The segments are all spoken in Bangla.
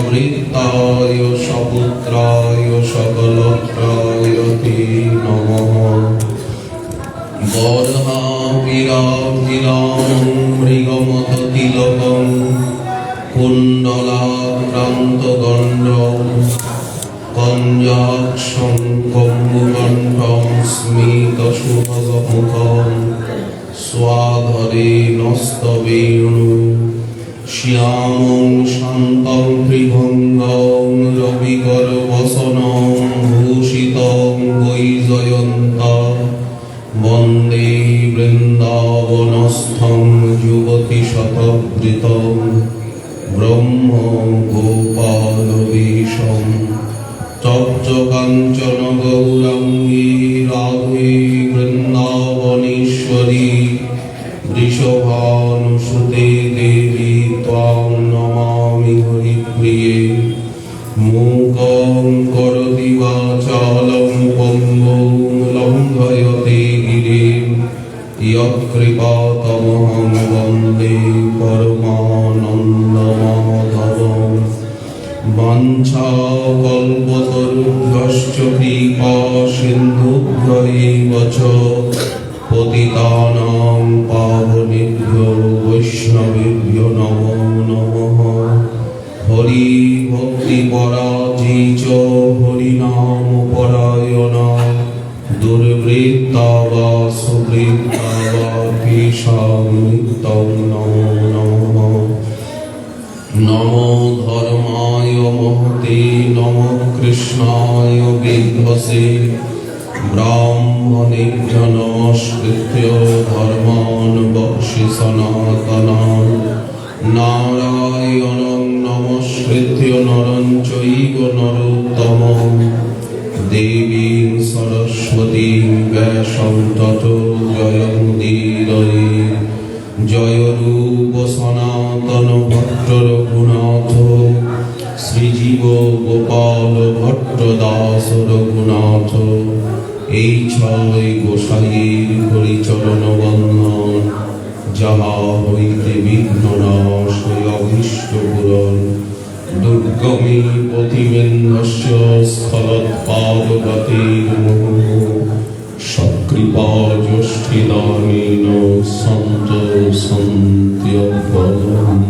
वृत्ताय सपुत्राय सकलत्राय ते नमः बर्हापीराभिरामं मृगमततिलकं कुण्डलाक्रान्तगण्डं कञ्जाक्षं कम्बुकण्ठं स्मितसुभगमुखं स्वाधरे नस्तवेणु श्यामं शान्तं त्रिभङ्गं रविकरवसनं भूषितं वैजयन्तं वन्दे वृन्दावनस्थं युवतिशतवृतं ब्रह्म गोपालवेशं तप्तकाञ्चन गौराङ्गी राधे वृन्दावनेश्वरी वृषभानुसुते देवी त्वां नमामि हरिप्रिये मूकं करोति वाचालं पङ्गुं लङ्घयते गिरिं यत्कृपातमहं वन्दे परमानन्दमाधवम् वाञ्छाकल्पतरुभ्यश्च कृपा सिन्धुभ्य एव च पतितानां पावनेभ्यो वैष्णवेभ्यो नमो नमः हरि भक्ति पराजी च हरिनाम परायणा दुर्वृत्ता वा सुवृत्ता वा तेषां नित्यं नमो नमः नमो धर्माय महते नमो कृष्णाय विद्महे ब्राह्मणेभ्यो नमस्कृत्य धर्मान् वक्ष्ये सनातनान् नारायणं नमस्कृत्य नरं चैव नरोत्तमं देवीं सरस्वतीं व्यासं ततो जयमुदीरये जय रूप सनातन भट्ट रघुनाथ শ্রীজীব গোপাল ভট্ট দাস রঘুনাথ এই ছয় গোসাইয়ের হরিচরণ বন্দন যাহা হইতে বিঘ্ন নাশ অভীষ্ট পূরণ দুর্গমী পথিমেন্দ্রস্য স্থলোৎপাদগতির মুহুঃ সৎকৃপা জ্যেষ্ঠিদানেন সন্ত সন্ত্যভ্যদম।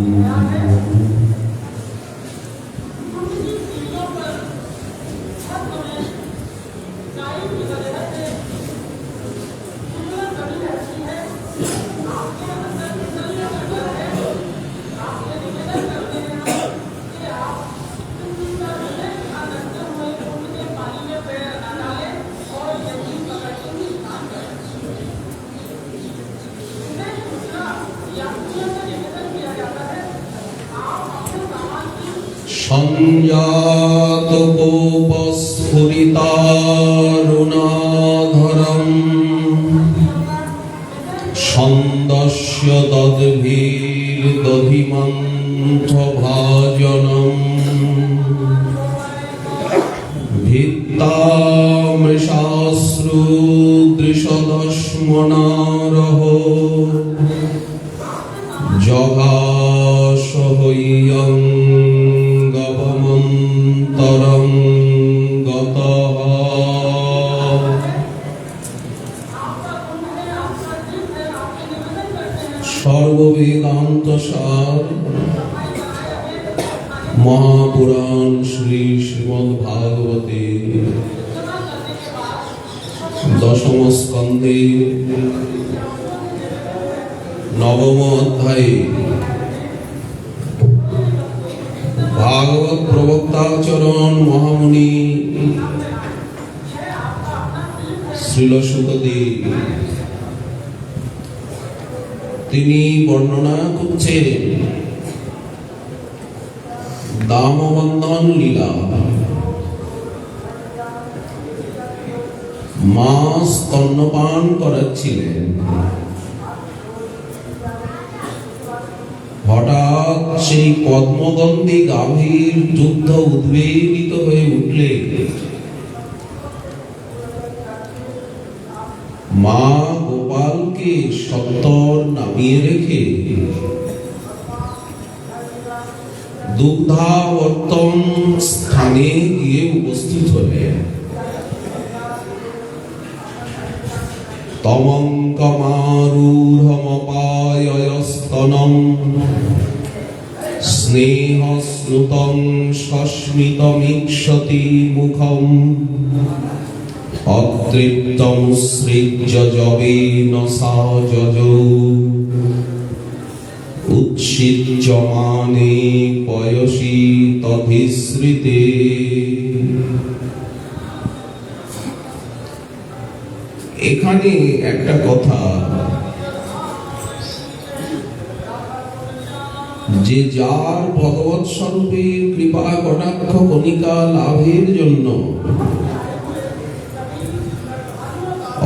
संजात कोपस्फुरितारुणाधरं छन्दस्य दद्भिर्दधिमन्थभाजनं भित्तामृषाश्रुदृशदश्मनारहो जगाशह्यं गवमन्तरं गतः सर्ववेदान्तसार महापुराण श्री श्रीमद्भागवते दशम स्कंदे नवम अध्याये भागवत प्रवक्ताचरण महामुनि श्रील सुखदेव তিনি বর্ণনা করছেন দামবন্ধন লীলা। মা স্তন্যপান করাচ্ছিলেন, হঠাৎ সেই পদ্মগন্ধি গাভীর দুগ্ধ উদ্বেলিত হয়ে উঠলে মা গোপালকে সত্তর নামিয়ে রেখে দুগ্ধাবর্তন স্থানে গিয়ে উপস্থিত হলেন। তমঙ্কমারূঢ়মপায়স্তনম স্নেহস্নুতং সস্মিতমীক্ষতি মুখম অতৃপ্তমুৎসৃজ্য যবেন সা যজৌ উচ্ছিজ্যমানে পয়সী তধিশ্রিতে। এখানে একটা কথা, যে যার ভগবৎ স্বরূপের কৃপা কটাক্ষ কণিকা লাভের জন্য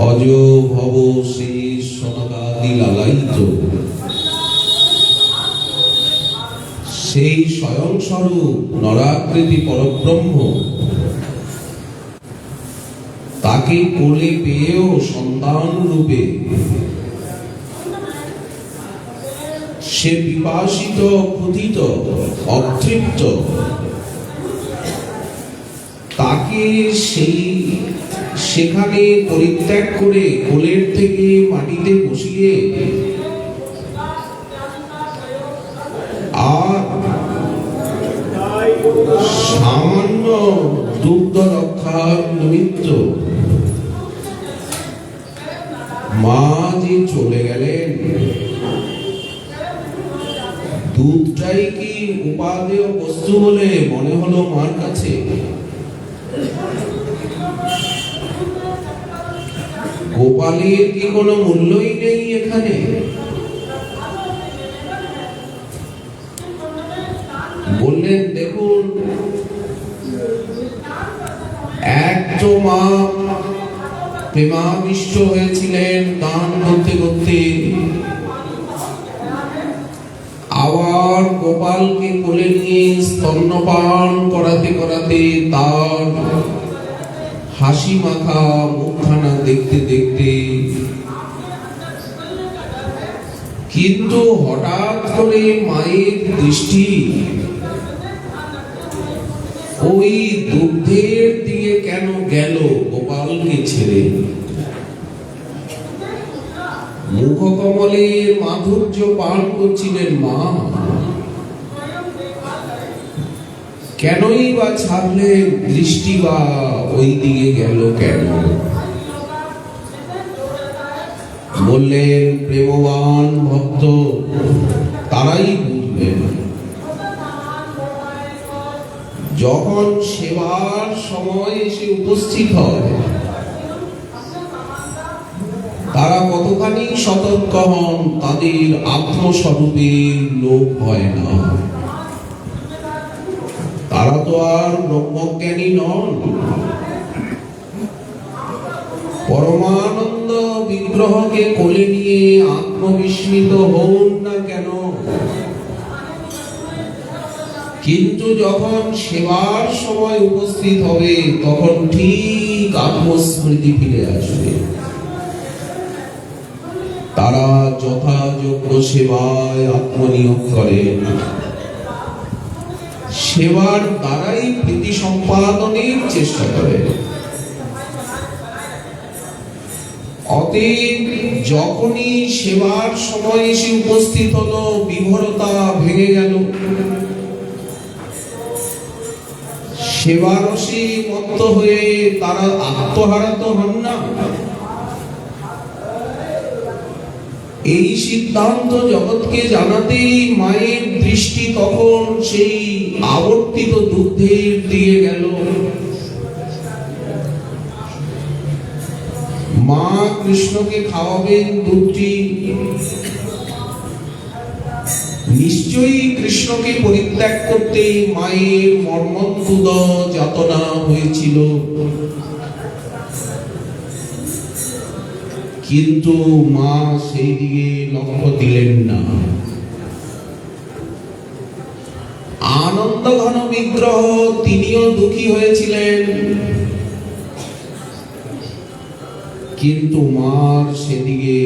অজ ভব শেষ সনকাদি লালায়িত, সেই স্বয়ং স্বরূপ নরাকৃতি পরব্রহ্ম তাকে কোলে পেয়েও সন্তান রূপে সে বিপাসিত, ক্ষুধিত, অতৃপ্ত, তাকে সেখানে পরিত্যাগ করে কোলের থেকে মাটিতে বসিয়ে আর সামান্য দুগ্ধ রক্ষার নিমিত্ত মা যে চলে গেলেন, দুধটাই কি উপাদেয় বস্তু বলে মনে হলো মার কাছে? গোপালের কি কোনো মূল্যই নেই এখানে? বললেন, দেখুন, এক তো মা প্রেমাবিষ্ট হয়েছিলেন গান করতে করতে, আবার গোপালকে কোলে নিয়ে স্তন্যপান করাতে করাতে তার হাসি মাখা মুখখানা দেখতে দেখতে, কিন্তু হঠাৎ করে মায়ের দৃষ্টি ওই দুগ্ধের দিকে কেন গেল গোপালকে ছেড়ে? মুখকমলের মাধুর্য পান করছিলেন মা, কেনই বা ছাড়লেন? দৃষ্টি বা ওই দিকে গেল কেন? বললেন, প্রেমবান ভক্ত তারাই বুঝবেন। যখন সেবার সময় এসে উপস্থিত হয়, তারা কতখানি সতর্ক হন, তাদের আত্মস্বরূপের লোভ হয় না। তারা তো আর ব্রহ্মজ্ঞানী নন। পরমানন্দ বিগ্রহকে কোলে নিয়ে আত্মবিস্মিত হন না কেন, কিন্তু যখন সেবার সময় উপস্থিত হবে তখন ঠিক আত্মস্মৃতি ফিরে আসবে। তারা যথাযোগ্য সেবায় আত্মনিয়োগ করেন, সেবার দ্বারাই প্রীতি সম্পাদনের চেষ্টা করেন। অতএব যখনই সেবার সময় এসে উপস্থিত হলো, বিভরতা ভেঙে গেল, সেবারসে মত্ত হয়ে তারা আত্মহারা তো হন না। এই সিদ্ধান্ত জগৎকে জানাতেই মায়ের দৃষ্টি তখন সেই আবর্তিত দুগ্ধের দিয়ে গেল। মা কৃষ্ণকে খাওয়াবেন দুধটি, নিশ্চয়ই কৃষ্ণকে পরিত্যাগ করতে মায়ের মর্মন্তুদ যাতনা হয়েছিল, কিন্তু মা সেই দিকে লক্ষ্য দিলেন না। আনন্দ ঘন বিগ্রহ তিনিও দুঃখী হয়েছিলেন, কিন্তু মার সেদিকে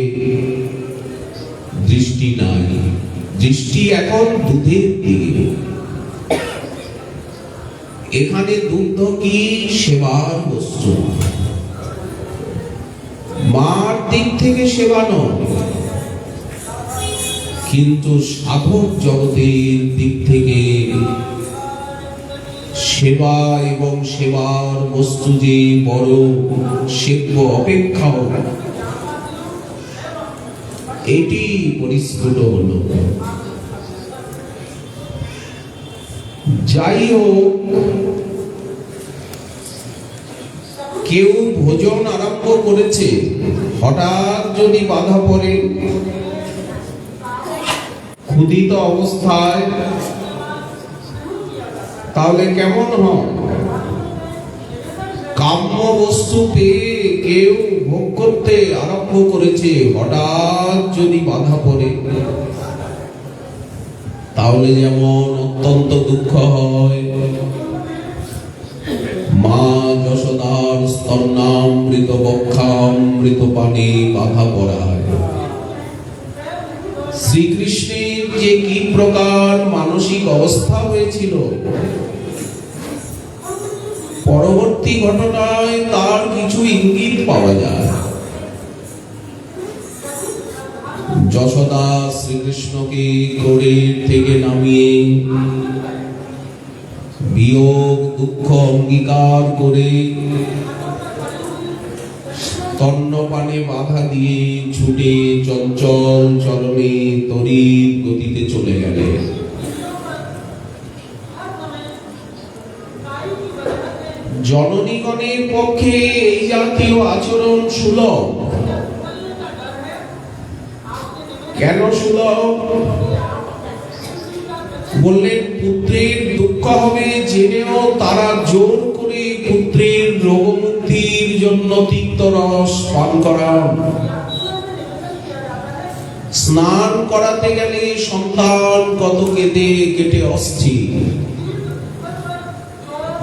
দৃষ্টি নাই, দৃষ্টি এখন দুধের দিকে। এখানে দুগ্ধ কি সেবার বস্তু, মার দিক থেকে সেবা নয়, কিন্তু সাধক জগতের দিক থেকে সেবা এবং সেবার বস্তু যে বড় সেব্য অপেক্ষাও, এটি পরিস্ফুট হল। যাই হোক, কেউ ভোজন আরম্ভ করেছে, হঠাৎ যদি বাধা পড়ে ক্ষুধিত অবস্থায়, তাহলে কেমন হয়? কাম্য বস্তু পেয়ে কেউ ভোগ করতে আরম্ভ করেছে, হঠাৎ যদি বাধা পড়ে, তাহলে যেমন অত্যন্ত দুঃখ হয়। মা যশোদার স্তন্যামৃত বক্ষামৃত পানে বাধা পড়ায়। শ্রীকৃষ্ণের যে কি প্রকার মানসিক অবস্থা হয়েছিল, পরবর্তী ঘটনায় তার কিছু ইঙ্গিত পাওয়া যায়। যশোদা শ্রীকৃষ্ণকে কোলের থেকে নামিয়ে বিয়োগ দুঃখ অঙ্গীকার করে স্তন্যপানে বাধা দিয়ে ছুটে চঞ্চল চরণে তড়িৎ গতিতে চলে গেলেন। জননীগণের পক্ষে এই জাতীয় আচরণ সুলভ। কেন সুলভ? বললেন, পুত্রের দুঃখ হবে জেনেও তারা জোর করে পুত্রের রোগমুক্তির জন্য তিক্তরস পান করান। স্নান করাতে গেলে সন্তান কত কেঁদে কেটে অস্থির,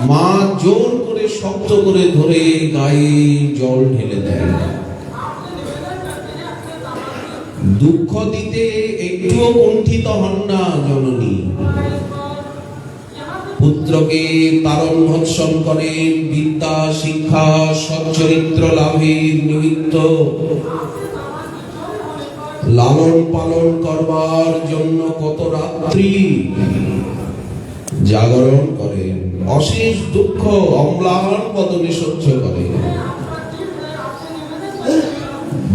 মা জোর করে শক্ত করে ধরে গায়ে জল ঢেলে দেন। দুঃখ দিতে একটুও কুণ্ঠিত হন না জননী। পুত্রকে তারণ ভৎসন করেন বিদ্যা শিক্ষা সচ্চরিত্র লাভের নিমিত্ত। লালন পালন করবার জন্য কত রাত্রি জাগরণ করেন, অশেষ দুঃখ অম্লান বদনে সহ্য করেন।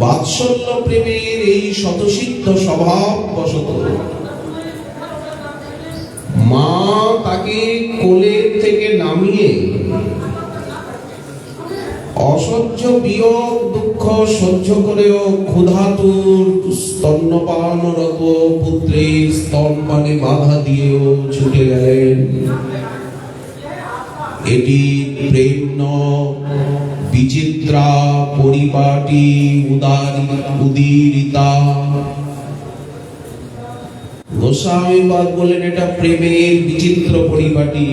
বাৎসল্য প্রেমের এই স্বতঃসিদ্ধ স্বভাব বশত মা তাকে কোলের থেকে নামিয়ে অসহ্য বিয়োগ দুঃখ সহ্য করেও ক্ষুধাতুর স্তন্যপানরত পুত্রের স্তনপানে বাধা দিয়েও ছুটে গেলেন। এটি প্রেম বিচিত্রা পরিপাটি উদীরিতা। গোস্বামীপাদ বলেন, এটা প্রেমের বিচিত্র পরিপাটি।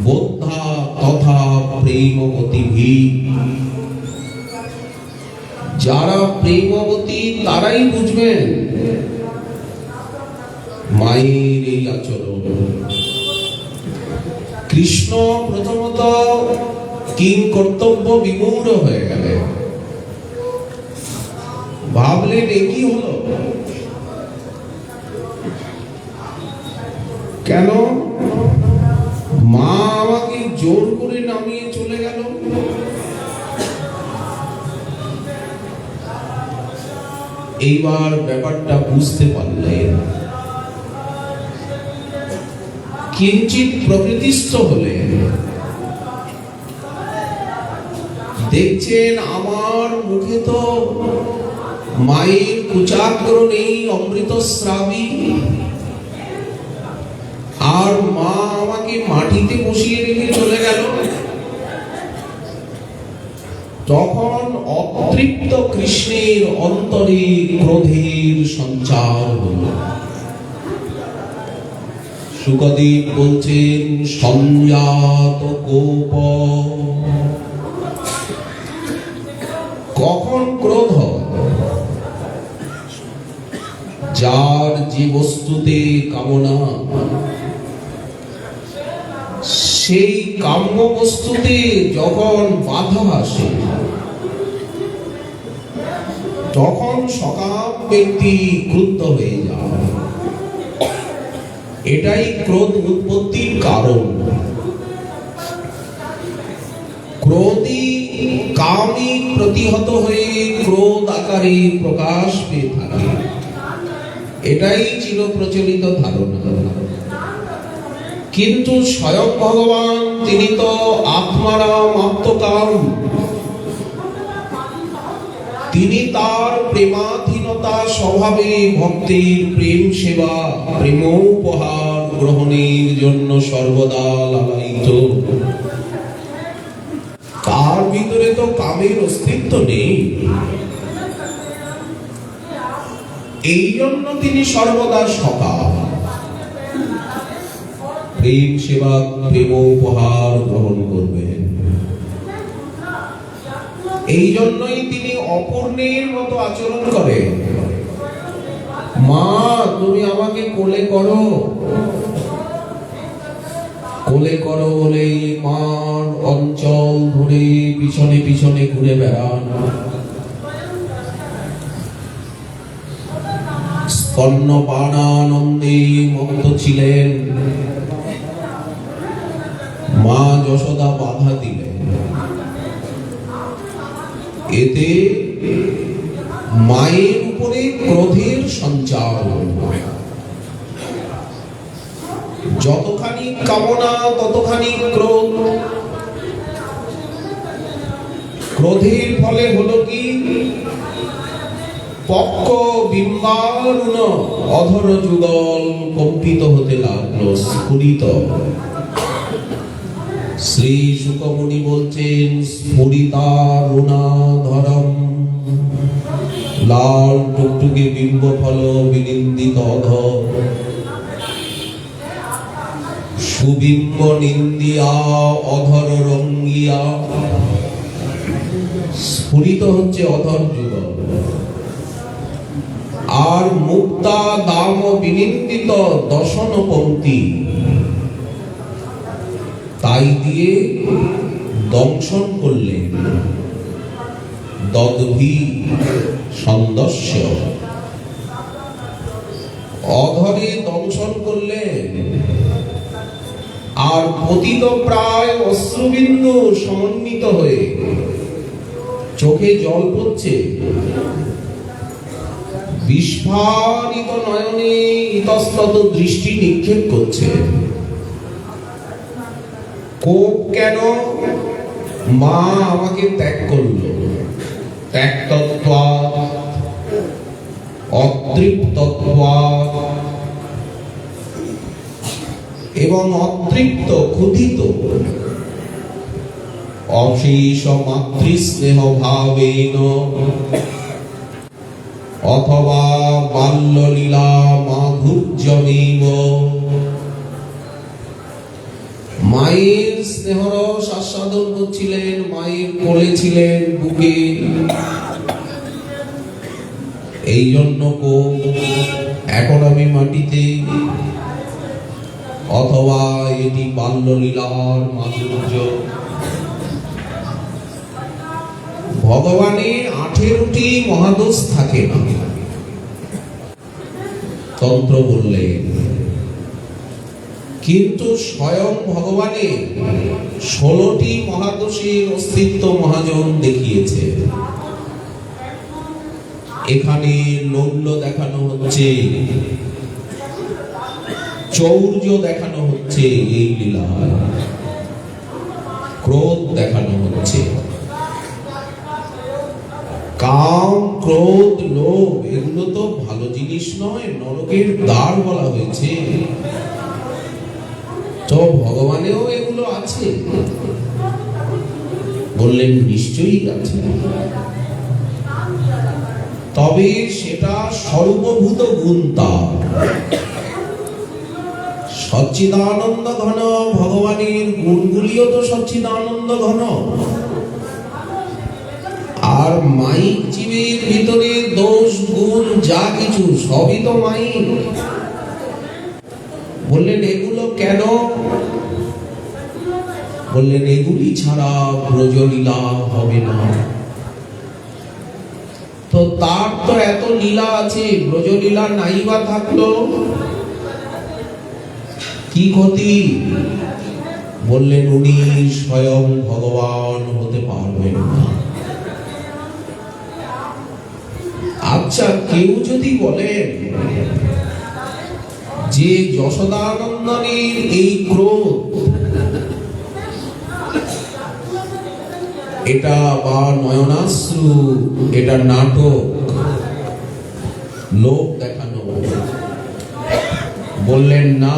বোদ্ধা তথা প্রেমবতী, যারা প্রেমবতী তারাই বুঝবেন মায়ের এই আচরণ। কৃষ্ণ প্রথমত কিং কর্তব্য বিমূঢ় হয়ে গেলেন, ভাবলেন এ কি হলো? কেন মা আমাকে জোর করে নামিয়ে চলে গেল? এইবার ব্যাপারটা বুঝতে পারলেন। কিঞ্চিত প্রকৃতিস্থ হলেন, দেখছেন আমার মুখে তো মায়ের কুচাগ্র নেই, অমৃতস্রাবী, আর মা আমাকে মাটিতে বসিয়ে রেখে চলে গেল। তখন অতৃপ্ত কৃষ্ণের অন্তরে ক্রোধের সঞ্চার হল। শুকদেব বলছেন, সংজাত কোপ। কখন ক্রোধ হয়? যার যে বস্তুতে কামনা, সেই কাম্য বস্তুতে যখন বাধা আসে, তখন সকাম ব্যক্তি ক্রুদ্ধ হয়ে যায়। এটাই ক্রোধ উৎপত্তির কারণ। ক্রোধই কামই প্রতিহত হয়ে ক্রোধ আকারে প্রকাশ পেয়ে থাকে। এটাই চির প্রচলিত ধারণা। কিন্তু স্বয়ং ভগবান তিনি তো আত্মারাম আত্মকাম। তিনি তার প্রেমাধীনতা স্বভাবে ভক্তের প্রেম সেবা প্রেমোপহার গ্রহণের জন্য সর্বদা লালায়িত। তার ভিতরে তো কামের অস্তিত্ব নেই। এই জন্য তিনি সর্বদা সকাম, প্রেম সেবা প্রেমোপহার গ্রহণ করবেন। এই জন্যই তিনি অপূর্ণের মতো আচরণ করেন। মা, তুমি আমাকে কোলে করো, কোলে করো বলে মার অঞ্চল ধরে পিছনে পিছনে ঘুরে বেড়ান। স্তন্যপানানন্দে মত্ত ছিলেন। মা যশোদা বাধা দিলেন। এতে মায়ের উপরে ক্রোধের সঞ্চার। যতখানি কামনা ততখানি ক্রোধ। ক্রোধের ফলে হলো কি, পক্ষ বিম্বারুণ অধর যুগল কম্পিত হতে লাগলো, স্ফুরিত। শ্রী শুকমুনি বলছেন, স্ফুরিতারুণাধরম লাল টুকটুকে বিম্ব ফল বিনিন্দিত অধর, সুবিম্ব নিন্দিয়া অধর রঙ্গিয়া। স্ফুরিত হচ্ছে অধর যুগল, আর মুক্তা দাম বিনিন্দিত দশন পঙ্ক্তি, তাই দিয়ে দংশন করলেন। দগ্ধি সন্দস্য, অধরে দংশন করলেন। আর পতিত প্রায় অশ্রুবিন্দু সমন্বিত হয়ে চোখে জল পড়ছে। বিস্ফারিত নয়নে ইতস্তত দৃষ্টি নিক্ষেপ করছে। কোপ কেন? মা আমাকে ত্যাগ করলো। ত্যাগতত্ত্বাৎ অতৃপ্তত্বাৎ, এবং অতৃপ্ত ক্ষুধিত অশেষ মাতৃস্নেহ ভাবেন অথবা বাল্যলীলা মাধুর্যমেব। মায়ের স্নেহরস আস্বাদন করছিলেন, মায়ের কোলে ছিলেন, বুকে। এই জন্য এখন আমি মাটিতে, অথবা এটি বাল্যলীলার মাধুর্য। ভগবানের 18টি মহাদোষ থাকে না, তন্ত্র বললেন। কিন্তু স্বয়ং ভগবানের 16টি মহাদোষের অস্তিত্ব মহাজন দেখিয়েছে। এখানে লৌল্য দেখানো হচ্ছে, চৌর্য দেখানো হচ্ছে এই লীলায়, ক্রোধ দেখানো হচ্ছে। কাম, ক্রোধ, লোভ এগুলো তো ভালো জিনিস নয়, নরকের দ্বার বলা হয়েছে। তো ভগবানেও এগুলো আছে? বললেন নিশ্চয়ই আছে, তবে সেটা সর্বভূত গুণ তার। সচ্চিদানন্দ ঘন ভগবানের গুণগুলিও তো সচ্চিদানন্দ ঘন। আর মাইক জীবের ভিতরে দোষ গুণ যা কিছু সবই তো মাইক। বললেন এগুলো কেন? বললেন এগুলি ছাড়া ব্রজলীলা হবে না। তো তার তো এত লীলা আছে, ব্রজলীলা নাই বা থাকলো কি ক্ষতি? বললেন উনি স্বয়ং ভগবান হতে পারবেন না। আচ্ছা, কেউ যদি বলেন যে যশোদানন্দনের এই ক্রোধ এটা বা নয়নাশ্রু এটা নাটক, লোক দেখানো, বললেন না,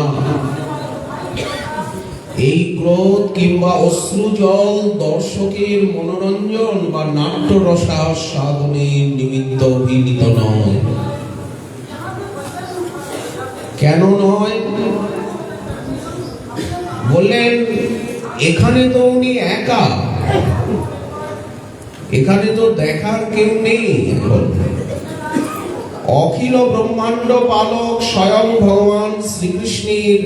এই ক্রোধ কিংবা অশ্রু জল দর্শকের মনোরঞ্জন বা নাট্য রসাস্বাদনের নিমিত্ত অভিনীত নয়। কেন নয়? বললেন এখানে তো উনি একা, এখানে তো দেখার কেউ নেই। অখিল ব্রহ্মাণ্ড পালক স্বয়ং ভগবান শ্রীকৃষ্ণের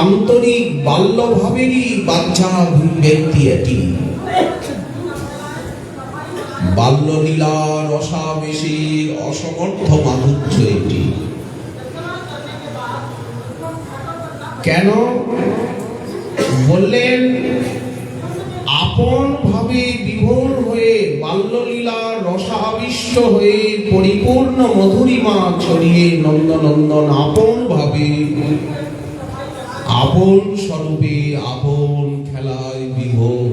আন্তরিক বাল্যভাবেরই বাচ্চা ব্যক্তি এটি। বাল্যলীলা রসাবেশের অসমর্থ মাধুর্য এটি। কেন? বললেন আপন ভাবে বিভোর হয়ে বাল্যলীলা রসাবিষ্ট হয়ে পরিপূর্ণ মধুরিমা ছড়িয়ে নন্দনন্দন আপন ভাবে আপন স্বরূপে আপন খেলায় বিভোর।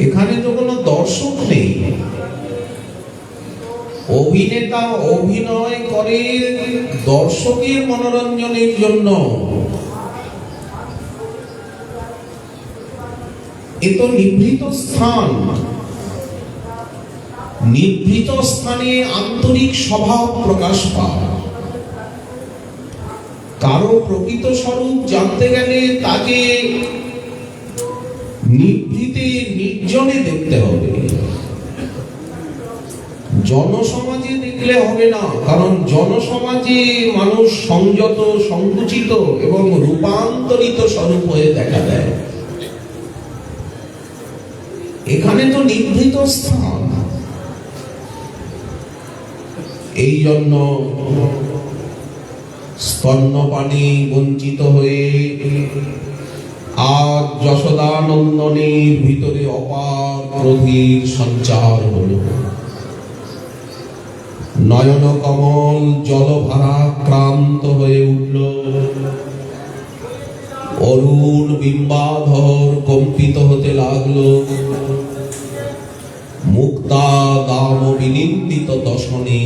এখানে তো কোনো দর্শক নেই। অভিনেতা অভিনয় করে দর্শকের মনোরঞ্জনের জন্য। এ তো নিভৃত স্থান। নিভৃত স্থানে আন্তরিক স্বভাব প্রকাশ পায়। কারো প্রকৃত স্বরূপ জানতে গেলে তাকে নিভৃতে নির্জনে দেখতে হবে, জনসমাজে দেখলে হবে না। কারণ জনসমাজে মানুষ সংযত, সংকুচিত এবং রূপান্তরিত স্বরূপ হয়ে দেখা দেয়। এখানে তো নিভৃত স্থান। এই জন্য স্তন্যপানে বঞ্চিত হয়ে আজ যশোদানন্দনের ভিতরে অপার ক্রোধের সঞ্চার হল। নয়ন কমল জলভারাক্রান্ত হয়ে উঠল। অরুণ বিম্বাধর কম্পিত হতে লাগলো। মুক্তা দাম বিনিন্দিত দশনে,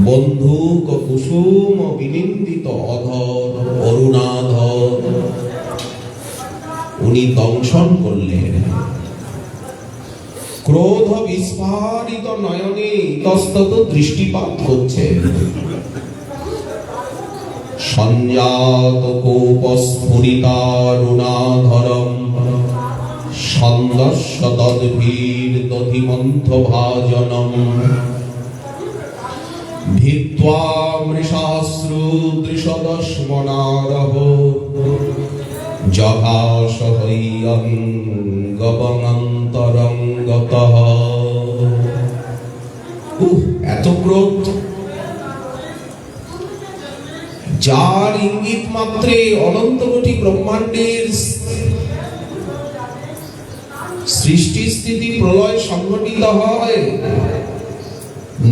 বন্ধুক কুসুম বিনিন্দিত অধর অরুণাধর উনি দংশন করলেন। ক্রোধ বিস্ফারিত নয়নে ইতস্তত দৃষ্টিপাত করছেন। সঞ্জাত কোপস্ফুরিতারুণাধরম সন্দর্শ তদ্ভীর দধিমন্থ ভাজনম ভিত্ত্বা মৃষাশ্রু দৃশদস্মনারহ জঘাসহৈয়ঙ্গবঙ্গন্তরং গতঃ। এত ক্রোধ! যার ইঙ্গিত মাত্রে অনন্ত কোটি ব্রহ্মাণ্ডের সৃষ্টি স্থিতি প্রলয় সংঘটিত হয়,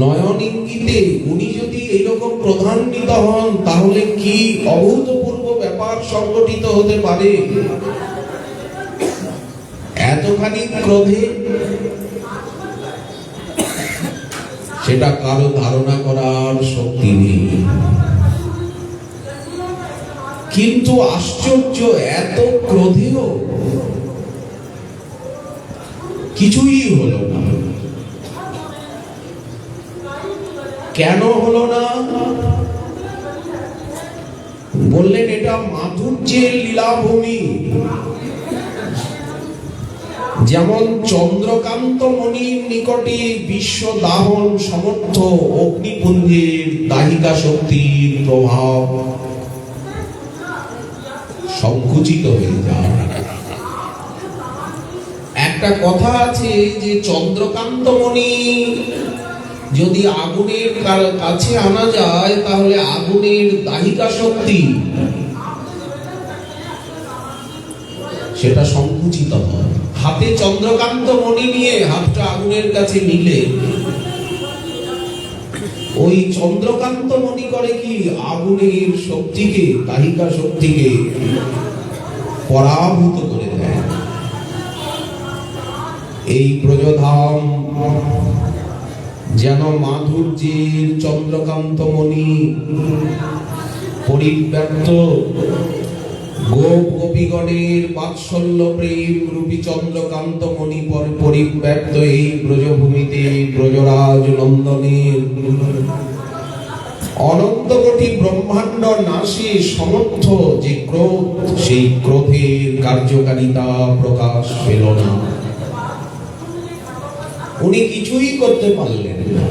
নয়ন ইঙ্গিতে উনি যদি এরকম প্রধান্বিত হন তাহলে কি অভূতপূর্ব ব্যাপার সংঘটিত হতে পারে। এতখানি ক্রোধে সেটা কারো ধারণা করার শক্তি নেই। কিন্তু আশ্চর্য, এত ক্রোধেও কিছুই হলো না। কেন হলো না? বললেন এটা মাধুর্যের লীলাভূমি। যেমন চন্দ্রকান্ত মণির নিকটে বিশ্ব দাহন সমর্থ অগ্নিপুঞ্জের দাহিকা শক্তির প্রভাব সংকুচিত হয়ে যায়। একটা কথা আছে যে চন্দ্রকান্তমণি যদি আগুনের কাছে আনা যায় তাহলে আগুনের দাহিকা শক্তি সেটা সংকুচিত হয়। হাতে চন্দ্রকান্তমণি নিয়ে হাতটা আগুনের কাছে নিলে ওই চন্দ্রকান্তমণি করে কি আগুনের শক্তিকে, দাহিকা শক্তিকে পরাভূত করে দেয়। এই ব্রজধাম যেন মাধুর্যের চন্দ্রকান্তমণি, পরিব্যাপ্ত গোপ গোপীগণের বাৎসল্য প্রেম রূপী চন্দ্রকান্তমণি পরিব্যাপ্ত এই ব্রজভূমিতে ব্রজরাজ নন্দনের অনন্ত কোটি ব্রহ্মাণ্ড নাশে সমর্থ যে ক্রোধ, সেই ক্রোধের কার্যকারিতা প্রকাশ পেল না। উনি কিছুই করতে পারলেন না।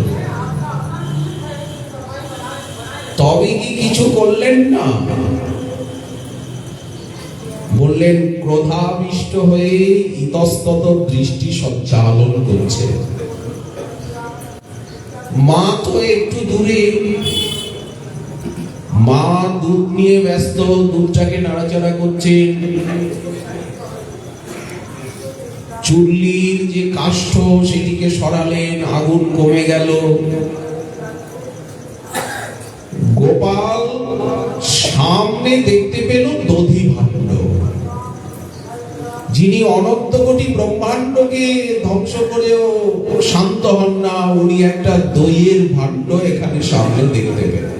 তবে কি কিছু করলেন না? বললেন ক্রোধাবিষ্ট হয়ে ইতস্তত দৃষ্টি সঞ্চালন করছে। মা তো একটু দূরে, মা দুধ নিয়ে ব্যস্ত, দুধটাকে নাড়াচাড়া করছেন। চুল্লির যে কাষ্ঠ সেটিকে সরালেন, আগুন কমে গেল। গোপাল সামনে দেখতে পেল দধি ভাণ্ড, যিনি অনন্ত কোটি ব্রহ্মাণ্ডকে ধ্বংস করেও শান্ত হন না, উনি একটা দইয়ের ভাণ্ড এখানে সামনে দেখতে পেলেন।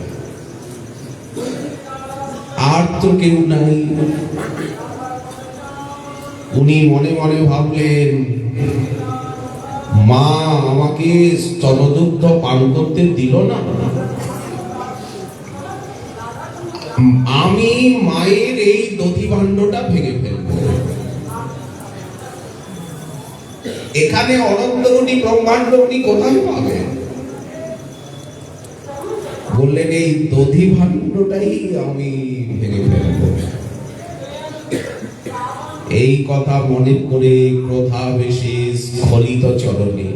আর তো কেউ নাই। উনি মনে মনে ভাবলেন, মা আমাকে স্তনদুগ্ধ পান করতে দিল না, আমি মায়ের এই দধি ভাণ্ডটা ভেঙে ফেলব। এখানে অনন্ত কোটি ব্রহ্মাণ্ড উনি কোথায় পাবেন? বললেন এই দধি ভাণ্ডটাই আমি ভেঙে ফেলব। এই কথা মনে করে ক্রোধাবেশে স্খলিত চরণে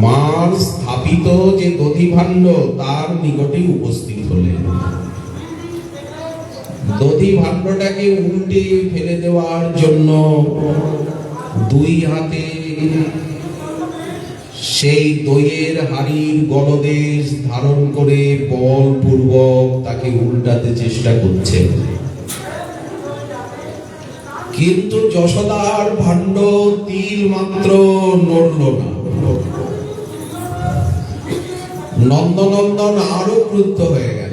মার স্থাপিত যে দধি ভাণ্ড তার নিকটে উপস্থিত হলেন। দধি ভাণ্ডটাকে উল্টে ফেলে দেওয়ার জন্য দুই হাতে সেই দইয়ের হাড়ির গলদেশ ধারণ করে বলপূর্বক তাকে উল্টাতে চেষ্টা করছেন। কিন্তু যশোদার ভাণ্ড তিল মাত্র নড়ল না। নন্দনন্দন আরো ক্রুদ্ধ হয়ে গেল।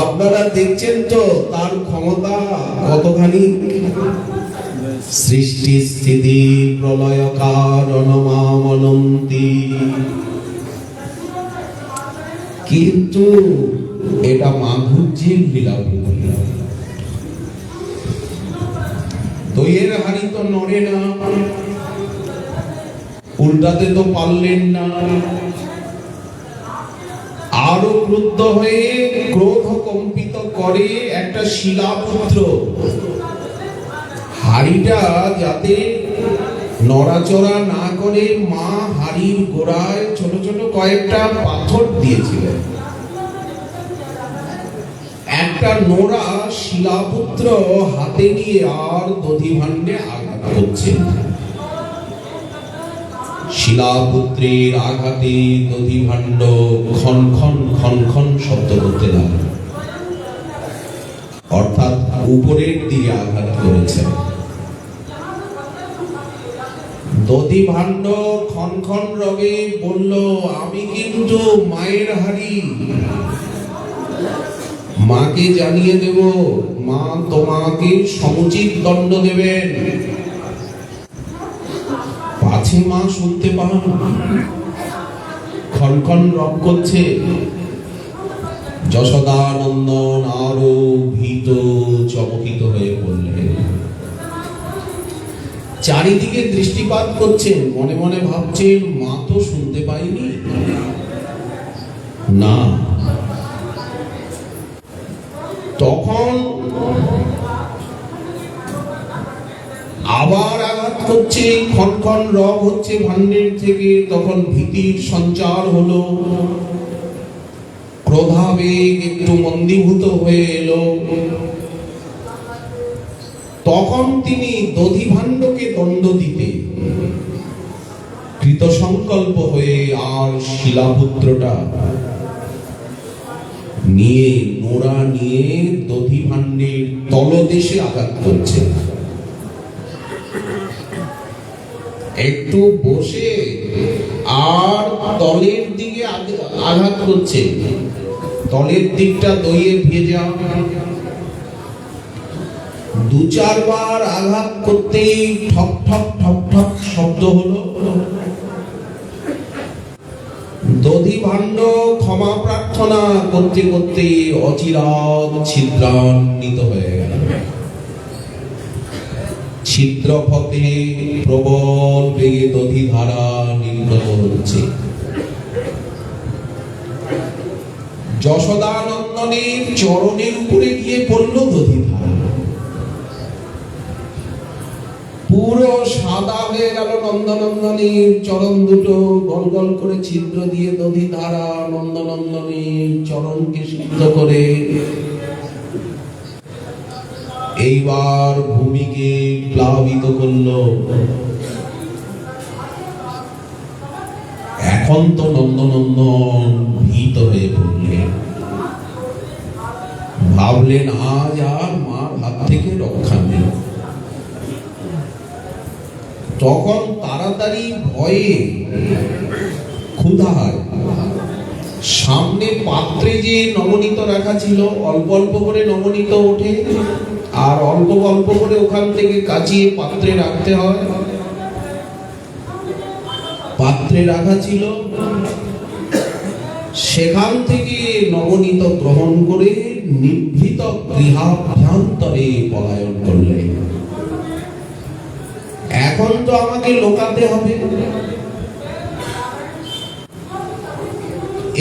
আপনারা দেখছেন তো তার ক্ষমতা কতখানি। সৃষ্টি স্থিতি প্রলয়কার অনমামনন্তি, কিন্তু এটা মাধুর্যের লীলাভূমি। দইয়ের হাড়ি তো নড়ে না, উল্টাতে তো পারলেন না। আরো ক্রুদ্ধ হয়ে ক্রোধ কম্পিত করে একটা শিলাপুত্র হাড়িটা যাতে নড়াচড়া না করে মা হাড়ির গোড়ায় ছোট ছোট কয়েকটা পাথর দিয়েছিলেন। একটা নোড়া শিলাপুত্র হাতে নিয়ে আর দধি ভাণ্ডে আঘাত করছেন। শিলাপুত্রের আঘাতে দধি ভাণ্ড খন খন খন খন শব্দ করতে লাগল, অর্থাৎ উপরের দিকে আঘাত করেছে। দধি ভাণ্ড খন খন রবে বলল, আমি কিন্তু মায়ের হাড়ি, মাকে জানিয়ে দেব, মা তোমাকে সমুচিত দণ্ড দেবেন। পাছে মা শুনতে পান। খন খন রব করছে। যশোদানন্দন আরো ভীত চমকিত হয়ে পড়লেন। চারিদিকে দৃষ্টিপাত করছেন, মনে মনে ভাবছেন মা তো শুনতে পাইনি না। হচ্ছে, ক্ষণ রব হচ্ছে ভাণ্ডের থেকে, তখন ভীতির সঞ্চার হলো, ক্রোধাবেগ একটু মন্দীভূত হয়ে এলো। তখন তিনি দধিভাণ্ডকে দণ্ড দিতে কৃতসংকল্প হয়ে আর শিলাপুত্রটা নিয়ে, নোড়া নিয়ে দধিভাণ্ডের তলদেশে আঘাত করছে। একটু বসে আর তলের দিকে আঘাত করছে, তলের দিকটা দইয়ে ভেজা। দু চারবার আঘাত করতেই ঠক ঠক ঠক ঠক শব্দ হলো। দধিভাণ্ড ক্ষমা প্রার্থনা করতে করতে অচিরাত ছিদ্রান্বিত হয়ে গেল। ছিদ্র পথে প্রবল বেগে দধিধারা নির্গত হচ্ছে। যশোদানন্দনের চরণের উপরে গিয়ে পড়ল দধিধারা, পুরো সাদা হয়ে গেল নন্দনন্দনের চরণ দুটো। গল গল করে ছিদ্র দিয়ে দধিধারা নন্দনন্দনের চরণকে সিদ্ধ করে এইবার ভূমিকে প্লাবিত করল। এখন তো নন্দনন্দন ভীত হয়ে পড়লেন, ভাবলেন আজ আর মার হাত থেকে রক্ষা নেই। তখন তাড়াতাড়ি ভয়ে ক্ষুধায় সামনে পাত্রে যে নবনীত রাখা ছিল, অল্প অল্প করে নবনীত ওঠে, আর অল্প অল্প করে ওখান থেকে কাচিয়ে পাত্রে রাখতে হয়। পাত্রে রাখা ছিল, সেখান থেকে নবনীত গ্রহণ করে নিভৃত গৃহাভ্যন্তরে পলায়ন করলেন। এখন তো আমাকে লোকাতে হবে,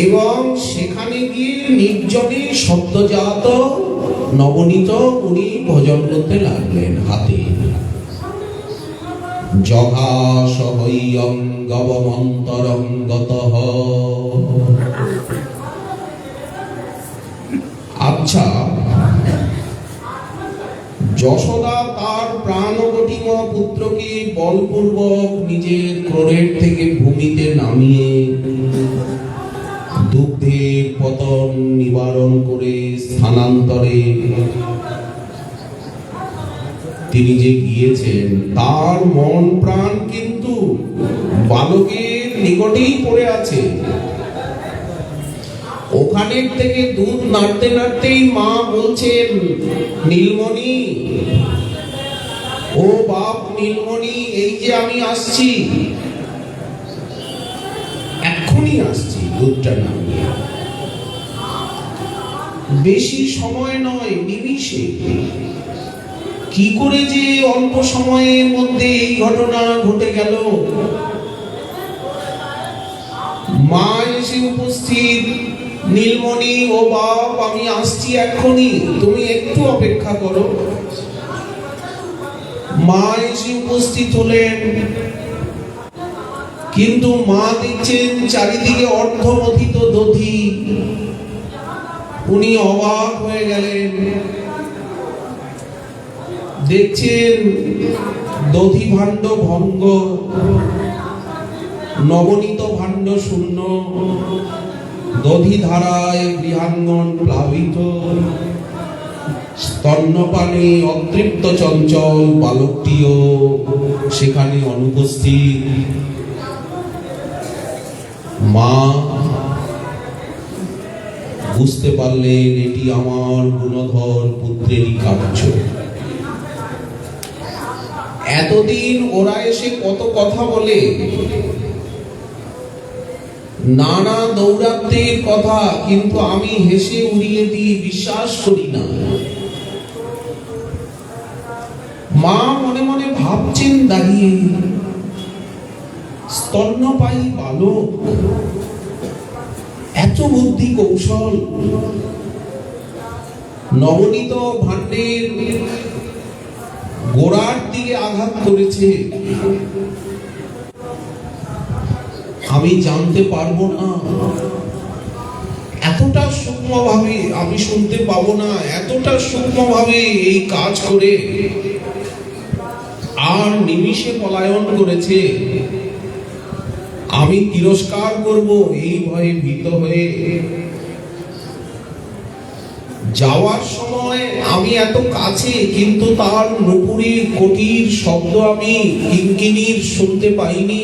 এবং সেখানে গিয়ে নির্জনে সদ্যজাত নবনীত উনি ভোজন করতে লাগলেন হাতে। জঘাসহ্যং গবমন্তরং গতঃ। আচ্ছা, যশোদা তার প্রাণবটিম পুত্রকে বলপূর্বক নিজের ক্রোড়ের থেকে ভূমিতে নামিয়ে দুগ্ধের পতন নিবারণ করে স্থানান্তরে তিনি যে গিয়েছেন, তার মন প্রাণ কিন্তু বালকের নিকটেই পড়ে আছে। ওখানের থেকে দুধ নাড়তে নাড়তেই মা বলছেন, নীলমণি, ও বাপ নীলমণি, এই যে আমি আসছি, এক্ষুনি আসছি, দুধটা নামিয়ে। বেশি সময় নয়, নিমিষে। কি করে যে অল্প সময়ের মধ্যে এই ঘটনা ঘটে গেল। মা এসে উপস্থিত, নীলমণি, ও বাপ, আমি আসছি এক্ষুনি, তুমি একটু অপেক্ষা করো। মা এসে উপস্থিত হলেন, কিন্তু মা দেখছেন চারিদিকে অর্ধমথিত দধি। উনি অবাক হয়ে গেলেন, দেখছেন দধি ভাণ্ড ভঙ্গ, নবনীত ভাণ্ড শূন্য, দধি ধারায় গৃহাঙ্গন প্লাবিত, স্তন্যপানে অতৃপ্ত চঞ্চল বালকটিও সেখানে অনুপস্থিত। মা বুঝতে পারলেন এটি আমার গুণধর পুত্রেরই কার্য। এতদিন ওরা এসে কত কথা বলে, নানা দৌরাত্মের কথা, কিন্তু আমি হেসে উড়িয়ে দিই, বিশ্বাস করি না। মা মনে মনে ভাবছেন দাঁড়িয়ে, স্তন্যপায়ী বালক, এত বুদ্ধি কৌশল, নবনীত ভাণ্ডের গোড়ার দিকে আঘাত করেছে, আমি জানতে পারবো না, এতটা সূক্ষ্ম ভাবে আমি শুনতে পাবো না, এতটা সূক্ষ্ম ভাবে এই কাজ করে আর নিমিষে পলায়ন করেছে, আমি তিরস্কার করব এই ভয়ে ভীত হয়ে। যাওয়ার সময় আমি এত কাছে, কিন্তু তার নুপুরের কোটির শব্দ আমি কিঙ্কিণীর শুনতে পাইনি।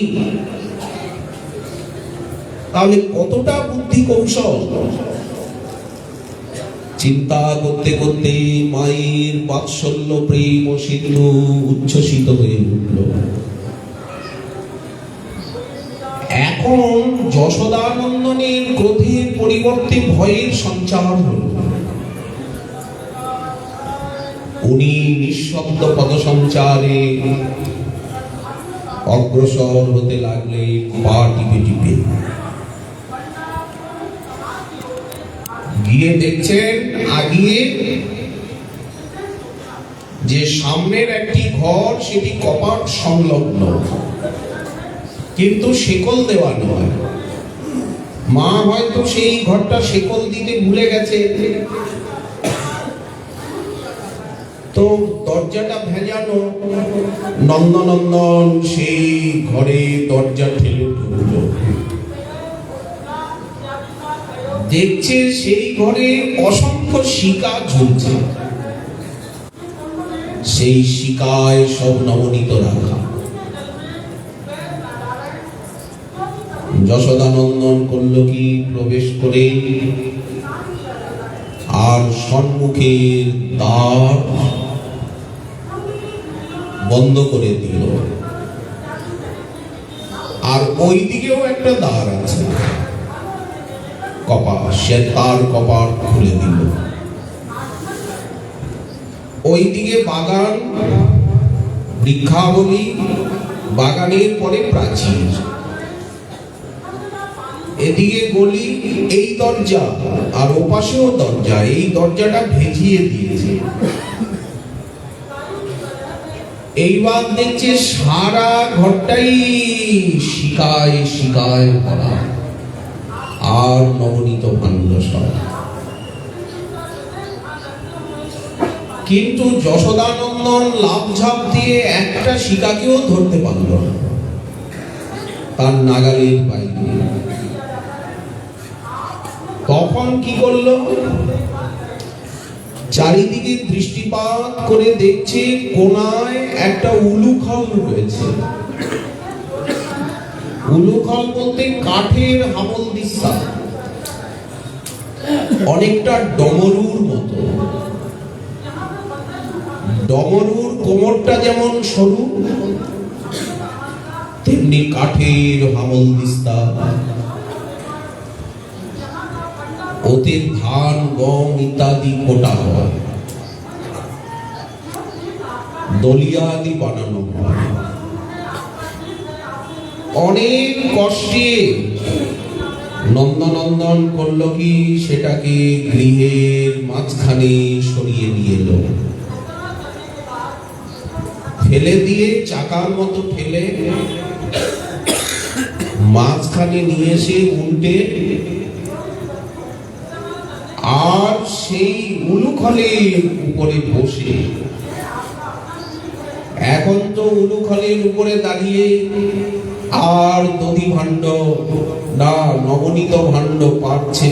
তাহলে কতটা বুদ্ধি কৌশল! চিন্তা করতে করতে মায়ের বাৎসল্য প্রেম ও সিন্ধু উচ্ছ্বসিত হয়ে উঠল। এখন যশোদানন্দনের ক্রোধের পরিবর্তে ভয়ের সঞ্চার হল। উনি নিঃশব্দ পদসঞ্চারে অগ্রসর হতে লাগলেন, পা টিপে টিপে। গিয়ে দেখছেন আগিয়ে যে সামনের একটি ঘর, সেটি কপাট সংলগ্ন, কিন্তু শেকল দেওয়া নয়। মা হয়তো সেই ঘরটা শেকল দিতে ভুলে গেছে, তো দরজাটা ভেজানো। নন্দনন্দন সেই ঘরে দরজা ঠেলে ঢুকল, দেখছে সেই ঘরে অসংখ্য শিকা ঝুলছে, সেই শিকায় সব নবনীত রাখা। যশোদানন্দন করল কি, প্রবেশ করে আর সম্মুখের দ্বার বন্ধ করে দিল, আর ওই দিকেও একটা দ্বার আছে, কপাট, সে তার কপাট খুলে দিল। ওইদিকে বাগান, বৃক্ষাবলী, বাগানের পরে প্রাচীর, এদিকে গলি, এই দরজা আর ওপাশেও দরজা। এই দরজাটা ভেজিয়ে দিয়েছে। এইবার দেখছে সারা ঘরটাই শিকায় শিকায় ভরা, আর নবনীত ভাণ্ড সব। কিন্তু যশোদানন্দন লাফঝাপ দিয়ে একটা শিকাকেও ধরতে পারল না, তার নাগালের বাইরে। তখন কি করলো, চারিদিকে দৃষ্টিপাত করে দেখছে কোনায় একটা উলুখল রয়েছে। উলুখল বলতে কাঠের হামল দিস্তা, অনেকটা ডমরুর মতো। ডমরুর কোমরটা যেমন সরু, তেমনি কাঠের হামল দিস্তা। ওতে ধান, গম ইত্যাদি কোটা হয়, দলিয়া আদি বানানো হয়। অনেক কষ্টে নন্দনন্দন করল কি, সেটাকে গৃহের মাঝখানে সরিয়ে নিয়ে এলো, ফেলে দিয়ে চাকার মতো ফেলে মাঝখানে নিয়ে এসে উল্টে, আর সেই উলুখলের উপরে বসে, এখন তো উলুখলের উপরে দাঁড়িয়ে আর দধি ভাণ্ড না নবনীত ভাণ্ড পাচ্ছে,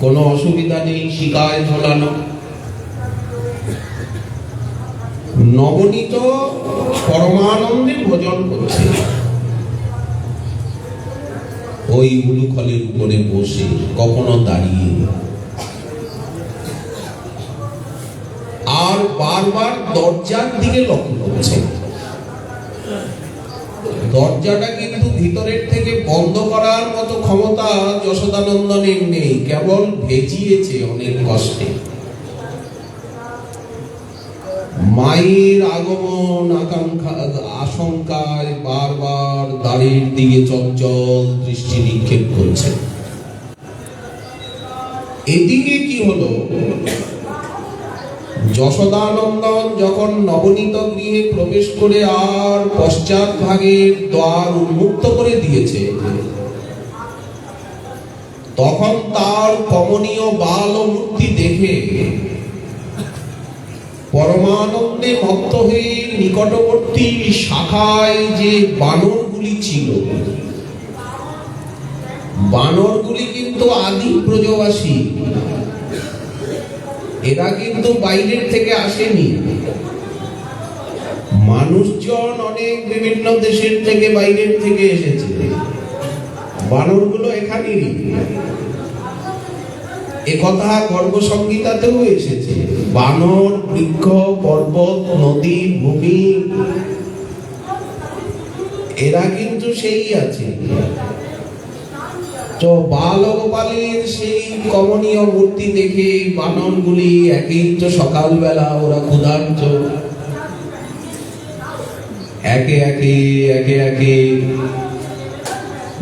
কোনো অসুবিধা নেই, শিকায় ঝোলানো। নবনীত পরমানন্দে ভোজন করছে ওই উলুখলের উপরে বসে, কখনো দাঁড়িয়ে। আর বারবার দরজার দিকে লক্ষ্য করছে। দরজাটা কিন্তু ভিতরের থেকে বন্ধ করার মতো ক্ষমতা যশোদানন্দনের নেই, কেবল ভেজিয়েছে অনেক কষ্টে। মায়ের আগমন আকাঙ্ক্ষা আশঙ্কায় বারবার দ্বারের দিকে চঞ্চল দৃষ্টি নিক্ষেপ করছে। এদিকে কি হলো, যশোদানন্দন যখন নবনীত গৃহে প্রবেশ করে আর পশ্চাৎ ভাগের দ্বার উন্মুক্ত করে দিয়েছে, তখন তার কমনীয় বাল ও মূর্তি দেখে পরমানন্দে মত্ত হয়ে নিকটবর্তী শাখায় যে বানরগুলি ছিল, বানরগুলি কিন্তু আদি ব্রজবাসী, এরা কিন্তু বাইরের থেকে আসেনি। মানুষজন অনেক বিভিন্ন দেশের থেকে, বাইরের থেকে এসেছে, বানরগুলো এখানেরই। একথা গর্ভসংহিতাতেও এসেছে। বানর, বৃক্ষ, পর্বত, নদী, ভূমি, এরা কিন্তু সেই আছে। তো বাল গোপালের সেই কমনীয় মূর্তি দেখে বানরগুলি একেই তো সকালবেলা ওরা ক্ষুধার্ত, একে একে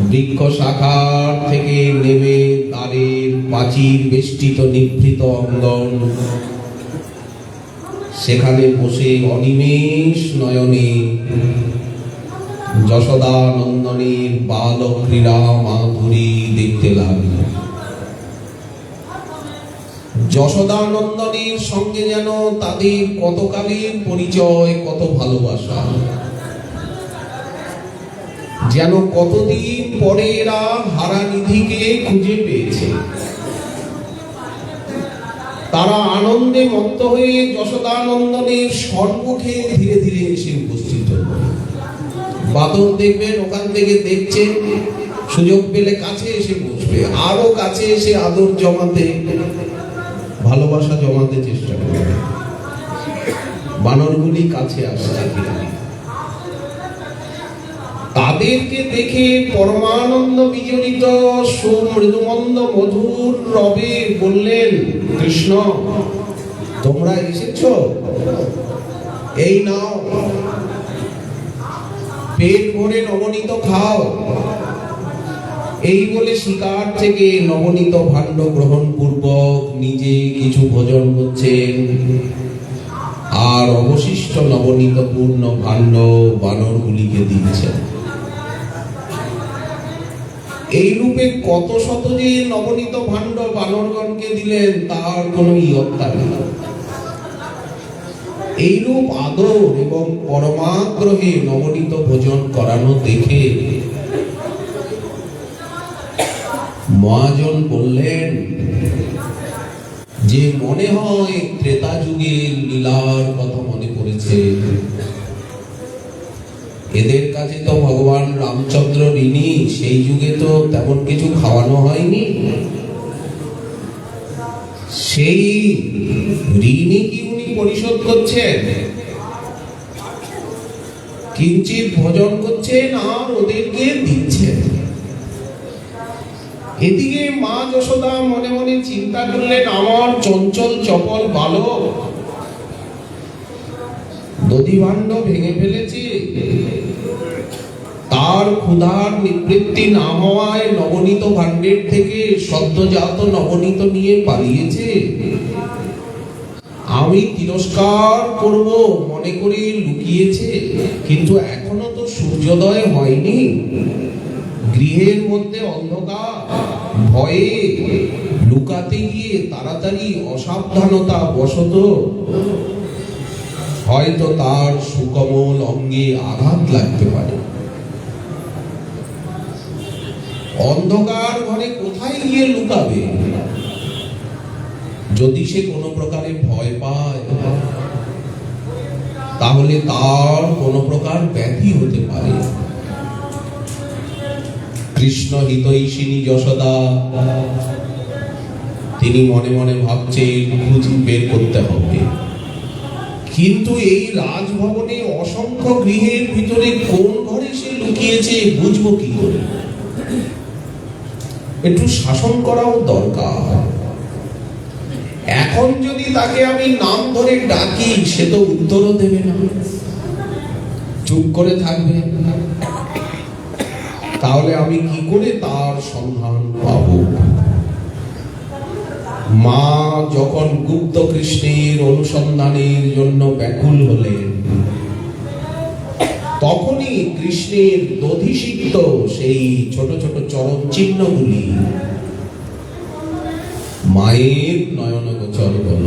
বৃক্ষ শাখার থেকে নেমে দ্বারের প্রাচীর বেষ্টিত নিভৃত অঙ্গন, সেখানে বসে অনিমেষ নয়নে যশোদানন্দনের বাল ক্রীড়া মাধুরী দেখতে লাগল। যশোদানন্দনের সঙ্গে যেন তাদের কতকালের পরিচয়, কত ভালোবাসা, যেন কতদিন পরে এরা হারানিধিকে খুঁজে পেয়েছে। তারা আনন্দে মত্ত হয়ে যশোদানন্দনের সম্মুখে ধীরে ধীরে এসে উপস্থিত হল। বাদল দেখবেন ওখান থেকে দেখছে, সুযোগ পেলে কাছে এসে বসবে, আরো কাছে এসে আদর জমাতে, ভালোবাসা জমাতে চেষ্টা করবে। বানরগুলি কাছে আসছে, তাদেরকে দেখে পরমানন্দ বিজড়িত সুমৃদুমন্দ মধুর রবে বললেন, কৃষ্ণ তোমরা এসেছ, এই নাও, পেট ভরে নবনীত খাও। এই বলে শিকার থেকে নবনীত ভাণ্ড গ্রহণ পূর্বক নিজে কিছু ভোজন করছেন, আর অবশিষ্ট নবনীত পূর্ণ ভাণ্ড বানরগুলিকে দিচ্ছেন। এই রূপে কত শত যে নবনীত ভাণ্ড বানরগণকে দিলেন তার কোন ইয়ত্তা নেই। এইরূপ আদর এবং পরমাগ্রহে নবনীত ভোজন করানো দেখে মহাজন বললেন যে মনে হয় ত্রেতা যুগের লীলার কথা মনে পড়েছে। এদের কাছে তো ভগবান রামচন্দ্র ঋণী, সেই যুগে তো তেমন কিছু খাওয়ানো হয়নি। সেই ঋণী কি উনি পরিশোধ করছেন? কিঞ্চিত ভোজন করছেন আর ওদেরকে দিচ্ছেন। এদিকে মা যশোদা মনে মনে চিন্তা করলেন, আমার চঞ্চল চপল বালক দধিভাণ্ড ভেঙে ফেলেছে, তার ক্ষুধার নিবৃত্তি না হওয়ায় নবনীত ভাণ্ডের থেকে সদ্যজাত নবনীত নিয়ে পালিয়েছে। আমি তিরস্কার করব মনে করে লুকিয়েছে, কিন্তু এখনো তো সূর্যোদয় হয়নি। গৃহের মধ্যে অন্ধকার, ভয়ে লুকাতে গিয়ে তাড়াতাড়ি অসাবধানতা বশত হয়তো তার সুকোমল অঙ্গে আঘাত লাগতে পারে। অন্ধকার ঘরে কোথায় গিয়ে লুকাবে? যদি সে কোনো প্রকারে ভয় পায় তাহলে তার কোনো প্রকার ব্যাধি হতে পারে। কৃষ্ণ হিতৈষিনী যশোদা তিনি মনে মনে ভাবছেন খুঁজে বের করতে হবে, কিন্তু এই রাজভবনে অসংখ্য গৃহের ভিতরে কোন ঘরে সে লুকিয়েছে বুঝবো কি করে? একটু শাসন করাও দরকার। এখন যদি তাকে আমি নাম ধরে ডাকি সে তো উত্তরও দেবে না, চুপ করে থাকবে। তাহলে আমি কি করে তার সন্ধান পাবো? মা যখন গুপ্ত কৃষ্ণের অনুসন্ধানের জন্য ব্যাকুল হলেন, তখনই কৃষ্ণের দধিসিক্ত সেই ছোট ছোট চরণ চিহ্নগুলি মায়ের নয়নগোচর হল।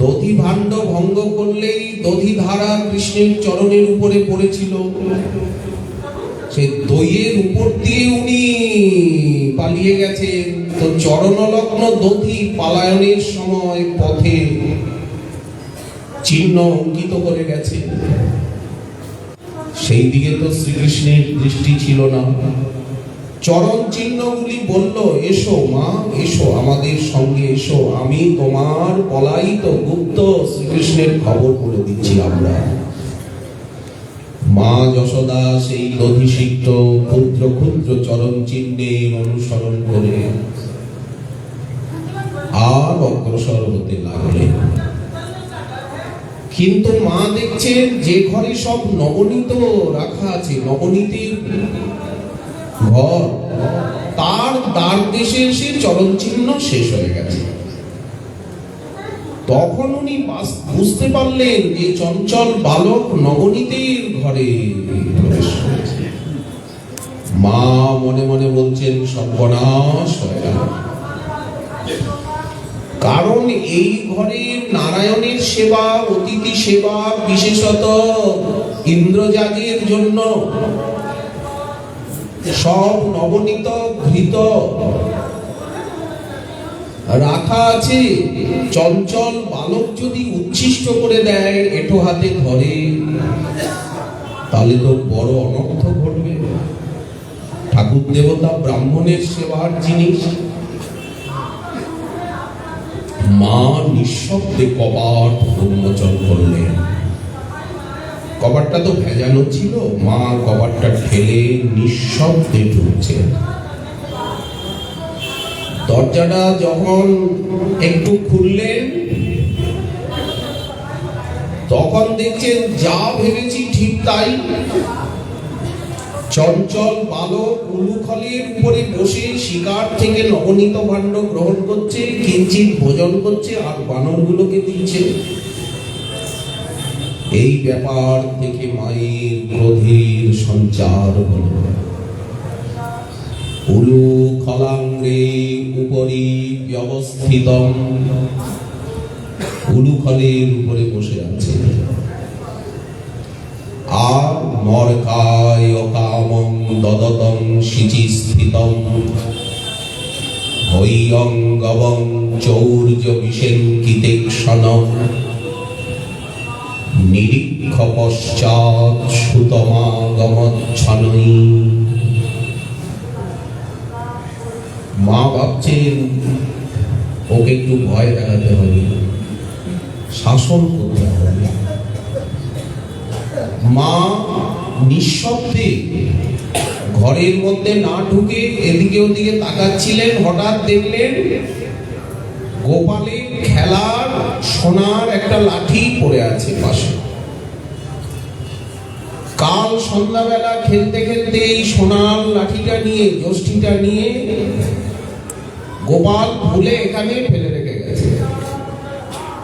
দধি ভাণ্ড ভঙ্গ করলেই দধি ধারা কৃষ্ণের চরণের উপরে পড়েছিল। সেই দইয়ের উপর দিয়ে উনি পালিয়ে গেছেন, তো চরণলগ্ন দধি পালায়নের সময় পথে চিহ্ন অঙ্কিত করে গেছে। সেই দিকে তো শ্রীকৃষ্ণের দৃষ্টি ছিল না। চরণ চিহ্নগুলি বলল, এসো মা, এসো আমাদের সঙ্গে এসো, আমি তোমার পলায়িত গুপ্ত শ্রীকৃষ্ণের খবর বলে দিচ্ছি আমরা। মা যশোদা সেই দধিসিক্ত ক্ষুদ্র ক্ষুদ্র চরণ চিহ্নের অনুসরণ করে আর অগ্রসর হতে লাগলেন। কিন্তু মা দেখছেন যে ঘরে সব নবনীত রাখা আছে, নবনীতের ঘর, তার দ্বার দেশে এসে চরণ চিহ্ন শেষ হয়ে গেছে। তখন উনি বুঝতে পারলেন যে চঞ্চল বালক নবনীতের ঘরে প্রবেশ করেছে। মা মনে মনে বলছেন, সর্বনাশ হয়ে গেল। কারণ এই ঘরে নারায়ণের সেবা, অতিথি সেবা, বিশেষত ইন্দ্রযাগের জন্য সব নবনীত ঘৃত রাখা আছে। চঞ্চল বালক যদি উচ্ছিষ্ট করে দেয় এটো হাতে ধরে, তাহলে তো বড় অনর্থ ঘটবে। ঠাকুর দেবতা ব্রাহ্মণের সেবার জিনিস। মা নিঃশব্দে কপাট উন্মোচন করলেন। কপাটটা তো ভেজানো ছিল, মা কপাটটা ঠেলে নিঃশব্দে ঢুকছেন। দরজাটা যখন একটু খুললেন, তখন দেখছেন যা ভেবেছি ঠিক তাই। চঞ্চল বালক উলুখলের উপরে বসে শিকার থেকে নবনীত ভাণ্ড গ্রহণ করছে, কিঞ্চিত ভোজন করছে আর বানরগুলোকে দিচ্ছে। এই ব্যাপার থেকে মায়ের ক্রোধের সঞ্চার হল। উলুখলাঙ্গে উপরি ব্যবস্থিতম, উলুখলের উপরে বসে আছে। আর মর্কায় কামং দদতং শিচিস্থিতম হৈয়ঙ্গবং চৌর্য বিশেঙ্কিতেক্ষণম নিরীক্ষ পশ্চাৎ সুতমাগমচ্ছনৈ। মা ভাবছেন ওকে একটু ভয় দেখাতে হবে, শাসন করতে হবে। মা নিঃশব্দে ঘরের মধ্যে না ঢুকে এদিকে ওদিকে তাকাচ্ছিলেন। হঠাৎ দেখলেন গোপালের খেলার সোনার একটা লাঠি পড়ে আছে পাশে। কাল সন্ধ্যাবেলা খেলতে খেলতে এই সোনার লাঠিটা নিয়ে, যষ্টিটা নিয়ে গোপাল ভুলে এখানে ফেলে রেখে গেছে।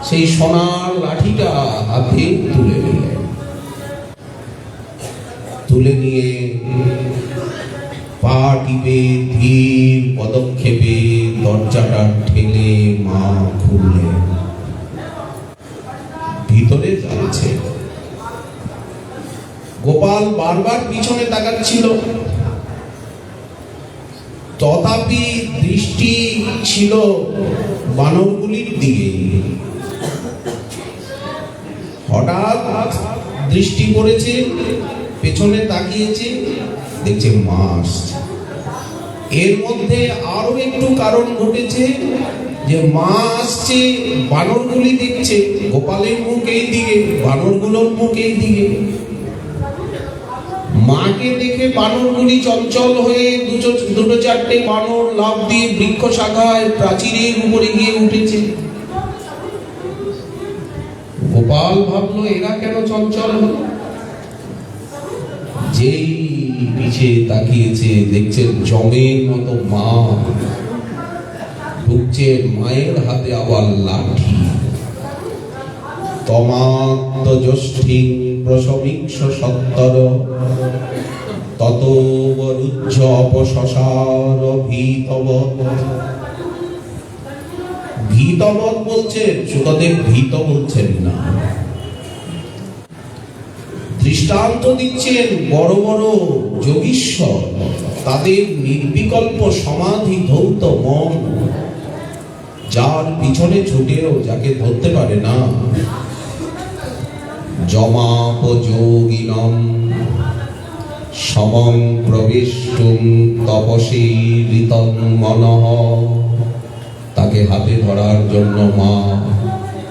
সেই সোনার লাঠিটা হাতে তুলে নিলেন। তুলে নিয়ে পা টিপে ধীর পদক্ষেপে দরজাটা ঠেলে মা খুললেন। ভিতরে যাচ্ছে। গোপাল বারবার পিছনে তাকাচ্ছিল, তথাপি দৃষ্টি ছিল বানরগুলির দিকে। হঠাৎ দৃষ্টি পড়েছে, পেছনে তাকিয়েছে, দেখছে মা আসছে। এর মধ্যে আরো একটু কারণ ঘটেছে যে মা আসছে, বানরগুলি দেখছে গোপালের মুখ এই দিকে, বানরগুলোর মুখ এই দিকে। মাকে দেখে বানরগুলি চঞ্চল হয়ে দুটো চারটে বানর লাফ দিয়ে বৃক্ষ শাখায় প্রাচীরের উপরে গিয়ে উঠেছে। গোপাল ভাবলো এরা কেন চঞ্চল হলো? যেই পিছে তাকিয়েছে দেখছেন জমের মতো মা ঢুকছে, মায়ের হাতে আবার লাঠি। তমাত্ম জ্যৈষ্ঠিং প্রসবিংশ সত্তর তত বরুজ্জ অপশসার ভীতবৎ। ভীতবৎ বলছেন, সুখদেব ভীত বলছেন না। দৃষ্টান্ত দিচ্ছেন বড় বড় যোগীশ্বর, তাদের নির্বিকল্প সমাধি ধৌত মন, যার পিছনে ছুটেও যাকে ধরতে পারে না। যমাপ যোগিনম সমং প্রবিষ্টুম তপসী ঋতং মনঃ। তাকে হাতে ধরার জন্য মা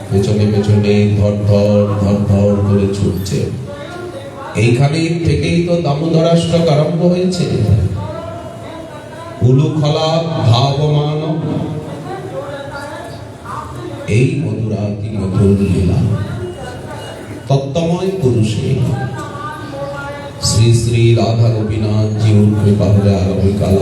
পেছনে পেছনে ধর ধর ধর ধর করে ছুটছে। এইখানে থেকেই তো দামোদরাষ্টক আরম্ভ হয়েছে। উলুখলা ভাবমান, এই মধুরাতি মধুর লীলা তত্ত্বময় পুরুষে শ্রী শ্রী রাধা গোপীনাথ জি কৃপা হলে আরবিকাল